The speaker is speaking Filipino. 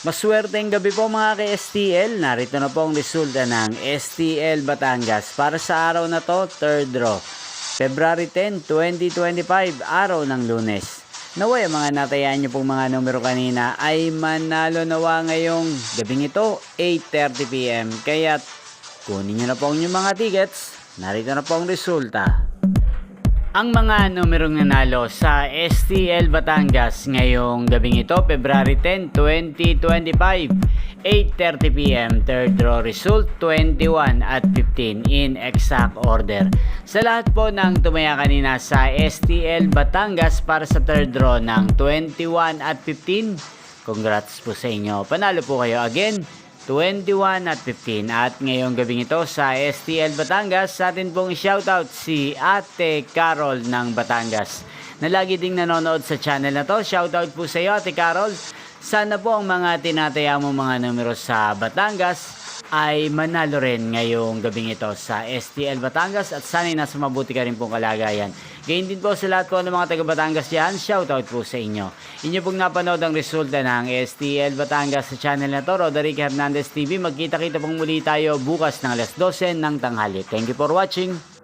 Maswerteng gabi po mga ka-STL. Narito na po ang resulta ng STL Batangas para sa araw na to, 3rd draw. February 10, 2025, araw ng Lunes. Naway ang mga natayaan nyo pong mga numero kanina ay manalo nawa ngayong gabing ito, 8:30 PM. Kaya kunin nyo na po ang inyong mga tickets. Narito na po ang resulta. Ang mga numerong nanalo sa STL Batangas ngayong gabing ito, February 10, 2025, 8:30 PM, 3rd draw result, 21 at 15 in exact order. Sa lahat po ng tumaya kanina sa STL Batangas para sa 3rd draw ng 21 at 15, congrats po sa inyo. Panalo po kayo again. 21 at 15. At ngayong gabing ito sa STL Batangas, sa atin pong shoutout si Ate Carol ng Batangas na lagi ding nanonood sa channel na to. Shoutout po sa iyo, Ate Carol. Sana po ang mga tinataya mo mga numero sa Batangas ay manalo rin ngayong gabing ito sa STL Batangas at sana'y nasa mabuti ka rin pong kalagayan. Gayun din po sa lahat po ng mga taga Batangas yan, shoutout po sa inyo. Inyo pong napanood ang resulta ng STL Batangas sa channel na to, Roderick Hernandez TV. Magkita-kita pong muli tayo bukas ng alas 12 ng tanghali. Thank you for watching.